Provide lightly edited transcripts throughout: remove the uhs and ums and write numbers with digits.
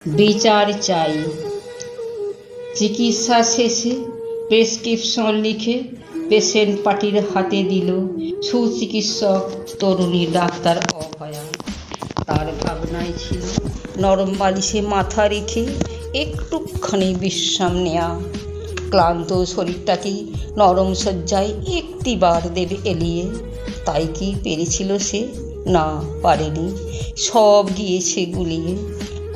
বিচার চাই। চিকিৎসা শেষে প্রেসক্রিপশন লিখে পেশেন্ট পার্টির হাতে দিল সুচিকিৎসক তরুণী ডাক্তার অভয়া। তার ভাবনায় ছিল নরম বালিশে মাথা রেখে একটুখানি বিশ্রাম নেয়া, ক্লান্ত শরীরটাকে নরম শয্যায় একটিবার দেবে এলিয়ে। তাই কি পেরেছিল সে? না, পারেনি। সব গিয়েছে গুলিয়ে।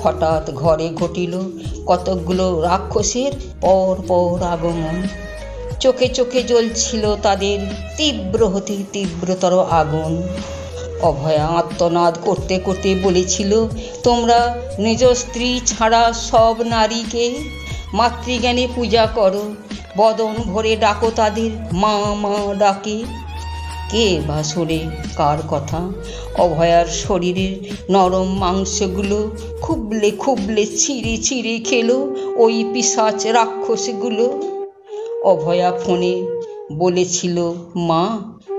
হঠাৎ ঘরে ঘটিল কতকগুলো রাক্ষসের পর পর আগমন। চোখে চোখে জ্বলছিল তাদের তীব্র হতে তীব্রতর আগুন। অভয়া আর্তনাদ করতে করতে বলেছিল, তোমরা নিজ স্ত্রী ছাড়া সব নারীকে মাতৃজ্ঞানে পূজা করো, বদন ভরে ডাকো তাদের মা মা ডাকে। কে বা শোনে কার কথা? অভয়ার শরীরের নরম মাংসগুলো খুবলে খুবলে ছিঁড়ে ছিঁড়ে খেলো ওই পিশাচ রাক্ষসগুলো। অভয়া ফোনে বলেছিল, মা,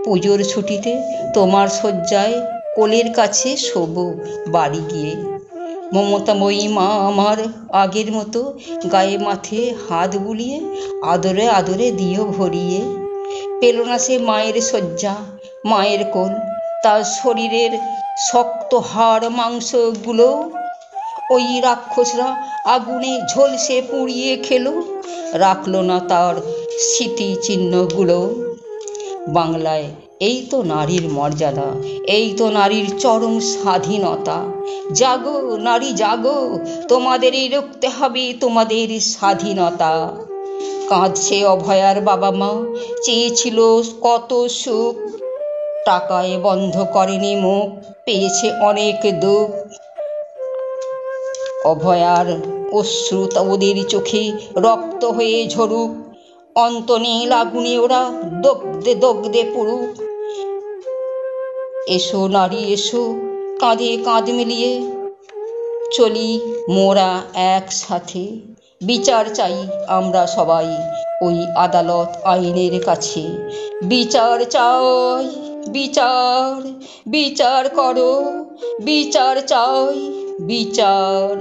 পুজোর ছুটিতে তোমার শয্যায় কোলের কাছে শোবো বাড়ি গিয়ে। মমতাময়ী মা আমার আগের মতো গায়ে মাথে হাত বুলিয়ে আদরে আদরে দিও ভরিয়ে। পেল না সে মায়ের শয্যা, মায়ের কোল। তার শরীরের শক্ত হাড় মাংসগুলো ওই রাক্ষসরা আগুনে ঝলসে পুড়িয়ে খেলো, রাখলো না তার স্মৃতিচিহ্নগুলো। বাংলায় এই তো নারীর মর্যাদা, এই তো নারীর চরম স্বাধীনতা। জাগো নারী জাগো, তোমাদেরই রুখতে হবে তোমাদের স্বাধীনতা। কাঁদছে অভয়ার বাবা মা, চেয়েছিল কত সুখ, টাকায় বন্ধ করেনি মুখ, পেয়েছে অনেক দুঃখ। অভয়ার অশ্রু ওদের চোখে রক্ত হয়ে ঝরুক, অন্তনীল আগুনে ওরা দগ্ধে দগ্ধে পুড়ুক। এসো নারী এসো, কাঁধে কাঁধ মিলিয়ে চলি মোরা একসাথে। বিচার চাই আমরা সবাই ওই আদালত আইনের কাছে। বিচার চাই, বিচার, বিচার করো, বিচার চাই, বিচার।